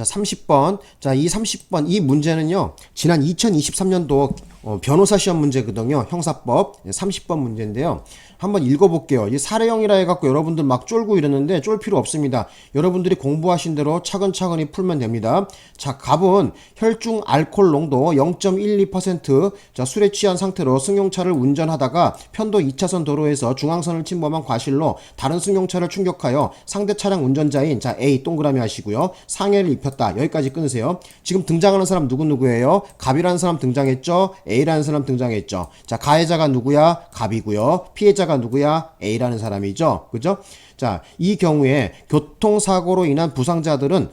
자, 30번. 자, 이 30번, 이 문제는요, 지난 2023년도 변호사 시험 문제거든요. 형사법 30번 문제인데요. 한번 읽어볼게요. 이 사례형이라 해갖고 여러분들 막 쫄고 이러는데 쫄 필요 없습니다. 여러분들이 공부하신 대로 차근차근히 풀면 됩니다. 자, 갑은 혈중 알코올 농도 0.12%, 자, 술에 취한 상태로 승용차를 운전하다가 편도 2차선 도로에서 중앙선을 침범한 과실로 다른 승용차를 충격하여 상대 차량 운전자인 자 A 동그라미 하시고요. 상해를 입혔다. 여기까지 끊으세요. 지금 등장하는 사람 누구예요? 갑이라는 사람 등장했죠? A라는 사람 등장했죠? 자, 가해자가 누구야? 갑이고요. 피해자가 누구야? A라는 사람이죠. 그죠? 자, 이 경우에 교통사고로 인한 부상자들은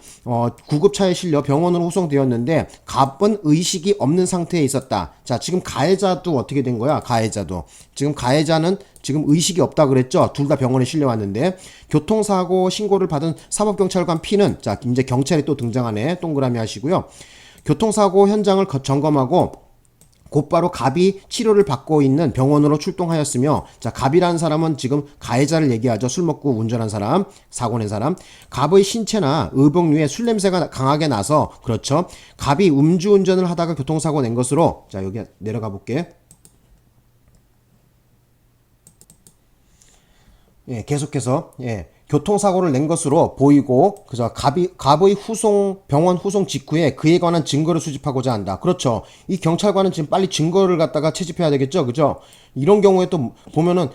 구급차에 실려 병원으로 후송되었는데 갑은 의식이 없는 상태에 있었다. 자, 지금 가해자도 어떻게 된 거야? 가해자도. 지금 가해자는 지금 의식이 없다 그랬죠? 둘 다 병원에 실려왔는데 교통사고 신고를 받은 사법경찰관 P는 자, 이제 경찰이 또 등장하네. 동그라미 하시고요. 교통사고 현장을 점검하고 곧바로 갑이 치료를 받고 있는 병원으로 출동하였으며, 자, 갑이라는 사람은 지금 가해자를 얘기하죠. 술 먹고 운전한 사람, 사고 낸 사람. 갑의 신체나 의복류에 술 냄새가 강하게 나서, 그렇죠. 갑이 음주운전을 하다가 교통사고 낸 것으로, 자, 여기 내려가 볼게. 예, 계속해서, 예. 교통사고를 낸 것으로 보이고, 그죠. 갑의 병원 후송 직후에 그에 관한 증거를 수집하고자 한다. 그렇죠. 이 경찰관은 지금 빨리 증거를 갖다가 채집해야 되겠죠. 그죠. 이런 경우에 또 보면은,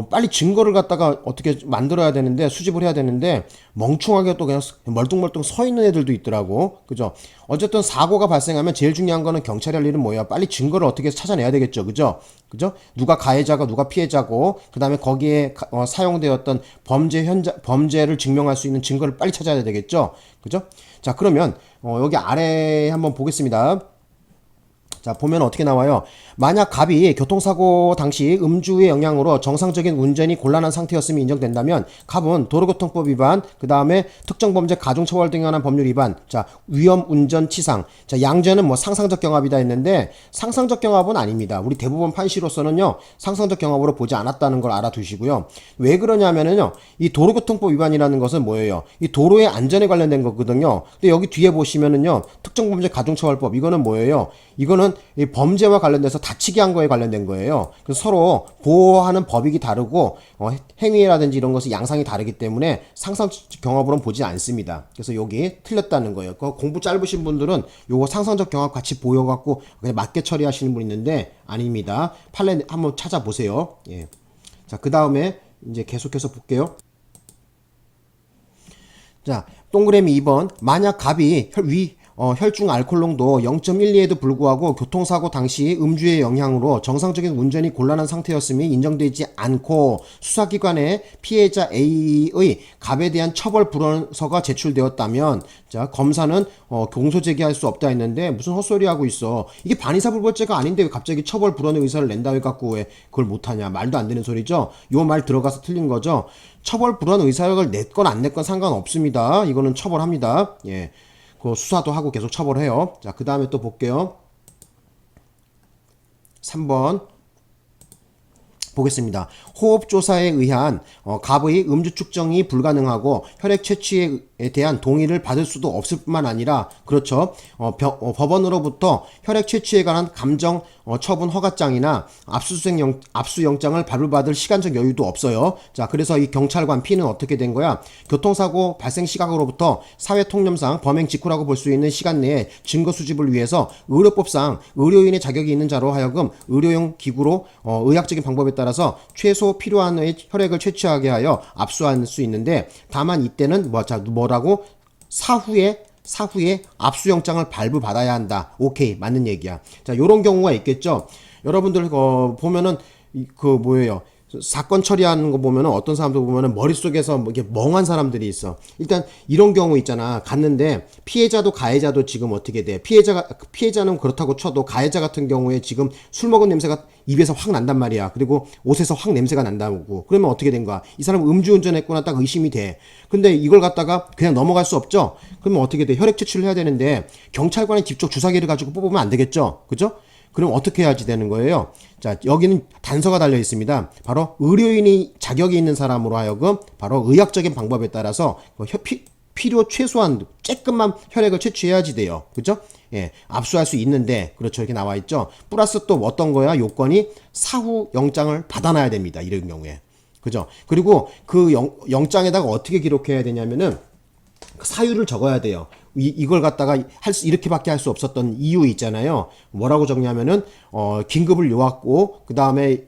빨리 증거를 갖다가 어떻게 만들어야 되는데, 수집을 해야 되는데, 멍충하게 또 그냥 멀뚱멀뚱 서 있는 애들도 있더라고. 그죠? 어쨌든 사고가 발생하면 제일 중요한 거는 경찰이 할 일은 뭐야? 빨리 증거를 어떻게 찾아내야 되겠죠. 그죠? 그죠? 누가 가해자고 누가 피해자고, 그 다음에 거기에 사용되었던 범죄를 증명할 수 있는 증거를 빨리 찾아야 되겠죠. 그죠? 자, 그러면, 여기 아래에 한번 보겠습니다. 자, 보면 어떻게 나와요? 만약 갑이 교통사고 당시 음주의 영향으로 정상적인 운전이 곤란한 상태였음이 인정된다면 갑은 도로교통법 위반, 그 다음에 특정범죄 가중처벌 등에 관한 법률 위반, 자, 위험운전 치상. 자, 양죄는 뭐 상상적 경합이다 했는데 상상적 경합은 아닙니다. 우리 대부분 판시로서는요, 상상적 경합으로 보지 않았다는 걸 알아두시고요. 왜 그러냐면은요, 이 도로교통법 위반이라는 것은 뭐예요? 이 도로의 안전에 관련된 거거든요. 근데 여기 뒤에 보시면은요, 특정범죄 가중처벌법, 이거는 뭐예요? 이거는 이 범죄와 관련돼서 다치게 한 거에 관련된 거예요. 그래서 서로 보호하는 법익이 다르고 행위라든지 이런 것이 양상이 다르기 때문에 상상적 경합으로는 보지 않습니다. 그래서 여기 틀렸다는 거예요. 공부 짧으신 분들은 요거 상상적 경합 같이 보여갖고 그냥 맞게 처리하시는 분 있는데 아닙니다. 판례 한번 찾아보세요. 예. 자, 그 다음에 이제 계속해서 볼게요. 자, 동그라미 2번. 만약 갑이 혈중 알코올 농도 0.12에도 불구하고 교통사고 당시 음주의 영향으로 정상적인 운전이 곤란한 상태였음이 인정되지 않고 수사기관에 피해자 A의 갑에 대한 처벌 불원서가 제출되었다면, 자, 검사는 공소 제기할 수 없다 했는데 무슨 헛소리 하고 있어. 이게 반의사불벌죄가 아닌데 왜 갑자기 처벌 불원의 의사를 낸다 해갖고 왜 그걸 못하냐. 말도 안 되는 소리죠. 요 말 들어가서 틀린 거죠. 처벌 불원 의사를 냈건 안 냈건 상관없습니다. 이거는 처벌합니다. 예. 그 수사도 하고 계속 처벌해요. 자, 그 다음에 또 볼게요. 3번 보겠습니다. 호흡조사에 의한 갑의 음주 측정이 불가능하고 혈액 채취에 대한 동의를 받을 수도 없을 뿐만 아니라, 그렇죠. 법원으로부터 혈액 채취에 관한 감정 처분 허가장이나 압수영장을 발부받을 시간적 여유도 없어요. 자, 그래서 이 경찰관 P는 어떻게 된 거야? 교통사고 발생 시각으로부터 사회통념상 범행 직후라고 볼 수 있는 시간 내에 증거 수집을 위해서 의료법상 의료인의 자격이 있는 자로 하여금 의료용 기구로 의학적인 방법에 따라서 최소 필요한 혈액을 채취하게 하여 압수할 수 있는데, 다만 이때는 뭐라고? 사후에 압수영장을 발부받아야 한다. 오케이, 맞는 얘기야. 자, 요런 경우가 있겠죠. 여러분들 보면은 뭐예요? 사건 처리하는 거 보면은 어떤 사람들 보면은 머릿속에서 뭐 이렇게 멍한 사람들이 있어. 일단 이런 경우 있잖아. 갔는데 피해자도 가해자도 지금 어떻게 돼? 피해자는 그렇다고 쳐도 가해자 같은 경우에 지금 술 먹은 냄새가 입에서 확 난단 말이야. 그리고 옷에서 확 냄새가 난다고. 그러면 어떻게 된 거야? 이 사람 음주운전했구나 딱 의심이 돼. 근데 이걸 갖다가 그냥 넘어갈 수 없죠? 그러면 어떻게 돼? 혈액 채취를 해야 되는데 경찰관이 직접 주사기를 가지고 뽑으면 안 되겠죠? 그죠? 그럼 어떻게 해야지 되는 거예요? 자, 여기는 단서가 달려 있습니다. 바로 의료인이 자격이 있는 사람으로 하여금 바로 의학적인 방법에 따라서 필요 최소한 조금만 혈액을 채취해야지 돼요. 그죠? 예, 압수할 수 있는데, 그렇죠. 이렇게 나와 있죠. 플러스 또 어떤 거야? 요건이 사후 영장을 받아놔야 됩니다. 이런 경우에. 그죠? 그리고 그 영장에다가 어떻게 기록해야 되냐면은, 그 사유를 적어야 돼요. 이걸 갖다가 이렇게밖에 할 수 없었던 이유 있잖아요. 뭐라고 적냐면은, 긴급을 요왔고, 그 다음에,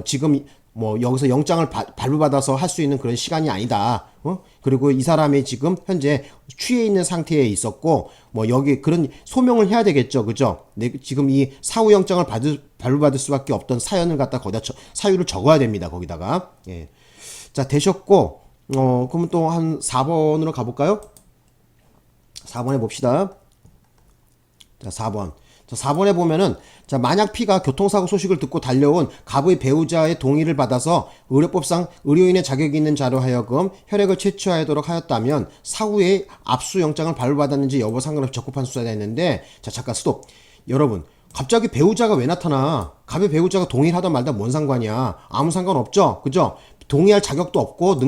지금, 뭐, 여기서 영장을 발부받아서 할 수 있는 그런 시간이 아니다. 그리고 이 사람이 지금 현재 취해 있는 상태에 있었고, 뭐, 여기 그런 소명을 해야 되겠죠. 그죠? 지금 이 사후영장을 발부받을 수밖에 없던 사연을 갖다 거기다 사유를 적어야 됩니다. 거기다가. 예. 자, 되셨고, 그러면 또 한 4번으로 가볼까요? 4번 해봅시다. 자, 4번. 자, 4번에 보면은, 자, 만약 P가 교통사고 소식을 듣고 달려온 갑의 배우자의 동의를 받아서 의료법상 의료인의 자격이 있는 자로 하여금 혈액을 채취하도록 하였다면, 사후에 압수영장을 발부받았는지 여부 상관없이 적법한 수사가 했는데, 자, 잠깐 스톱. 여러분, 갑자기 배우자가 왜 나타나? 갑의 배우자가 동의를 하든 말든 뭔 상관이야? 아무 상관 없죠? 그죠? 동의할 자격도 없고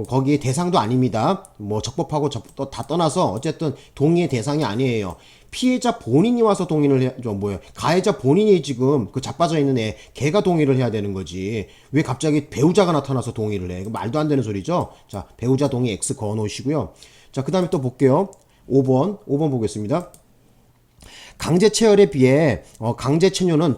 거기에 대상도 아닙니다. 뭐 적법하고 다 떠나서 어쨌든 동의의 대상이 아니에요. 피해자 본인이 와서 동의를 가해자 본인이 지금 그 자빠져 있는 걔가 동의를 해야 되는 거지. 왜 갑자기 배우자가 나타나서 동의를 해? 말도 안 되는 소리죠. 자, 배우자 동의 X 그어 놓으시고요. 자, 그 다음에 또 볼게요. 5번 보겠습니다. 강제 체열에 비해 강제 체뇨는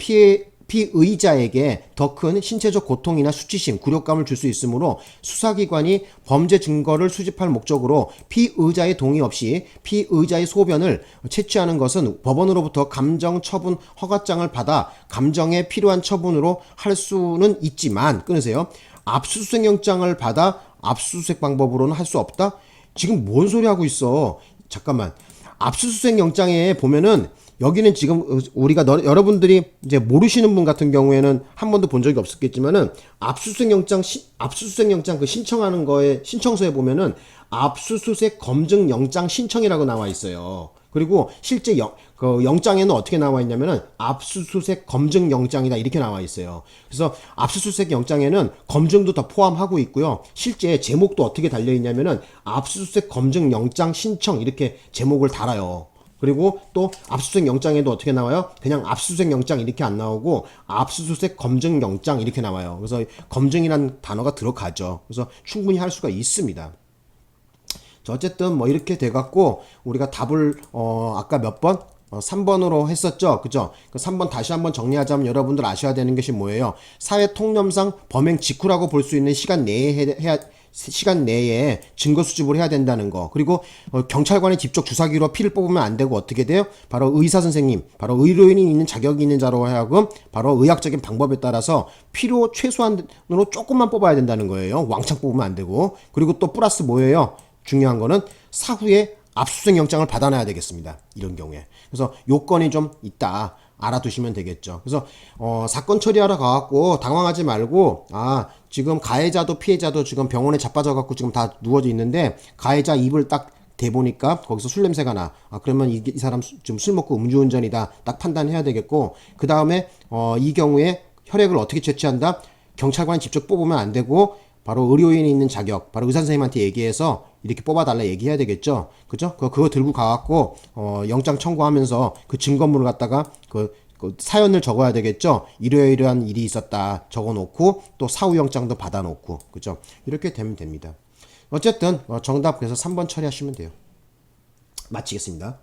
피의자에게 더 큰 신체적 고통이나 수치심, 굴욕감을 줄 수 있으므로 수사기관이 범죄 증거를 수집할 목적으로 피의자의 동의 없이 피의자의 소변을 채취하는 것은 법원으로부터 감정 처분 허가장을 받아 감정에 필요한 처분으로 할 수는 있지만, 끊으세요. 압수수색 영장을 받아 압수수색 방법으로는 할 수 없다? 지금 뭔 소리 하고 있어? 잠깐만. 압수수색 영장에 보면은 여기는 지금 우리가 여러분들이 이제 모르시는 분 같은 경우에는 한 번도 본 적이 없었겠지만은 압수수색 영장 그 신청하는 거에 신청서에 보면은 압수수색 검증 영장 신청이라고 나와 있어요. 그리고 실제 그 영장에는 어떻게 나와 있냐면은 압수수색 검증 영장이다 이렇게 나와 있어요. 그래서 압수수색 영장에는 검증도 다 포함하고 있고요. 실제 제목도 어떻게 달려 있냐면은 압수수색 검증 영장 신청 이렇게 제목을 달아요. 그리고 또 압수수색 영장에도 어떻게 나와요? 그냥 압수수색 영장 이렇게 안 나오고 압수수색 검증 영장 이렇게 나와요. 그래서 검증이라는 단어가 들어가죠. 그래서 충분히 할 수가 있습니다. 어쨌든 뭐 이렇게 돼갖고 우리가 답을 아까 몇 번? 3번으로 했었죠. 그죠? 그 3번 다시 한번 정리하자면 여러분들 아셔야 되는 것이 뭐예요? 사회 통념상 범행 직후라고 볼 수 있는 시간 내에 증거 수집을 해야 된다는 거. 그리고 경찰관의 직접 주사기로 피를 뽑으면 안 되고 어떻게 돼요? 바로 의사 선생님, 바로 의료인이 있는 자격이 있는 자로 하여금 바로 의학적인 방법에 따라서 필요 최소한으로 조금만 뽑아야 된다는 거예요. 왕창 뽑으면 안 되고. 그리고 또 플러스 뭐예요? 중요한 거는 사후에 압수수색 영장을 받아놔야 되겠습니다. 이런 경우에. 그래서 요건이 좀 있다. 알아두시면 되겠죠. 그래서 사건 처리하러 가갖고 당황하지 말고 지금 가해자도 피해자도 지금 병원에 자빠져갖고 지금 다 누워져 있는데 가해자 입을 딱 대보니까 거기서 술 냄새가 나. 그러면 이 사람 지금 술 먹고 음주운전이다. 딱 판단해야 되겠고 그 다음에 이 경우에 혈액을 어떻게 채취한다? 경찰관이 직접 뽑으면 안 되고 바로 의료인이 있는 자격, 바로 의사 선생님한테 얘기해서 이렇게 뽑아달라 얘기해야 되겠죠. 그죠? 그거 들고 가갖고, 영장 청구하면서 그 증거물을 갖다가 그 사연을 적어야 되겠죠. 이러이러한 일이 있었다 적어 놓고, 또 사후영장도 받아 놓고, 그죠? 이렇게 되면 됩니다. 어쨌든, 정답 그래서 3번 처리하시면 돼요. 마치겠습니다.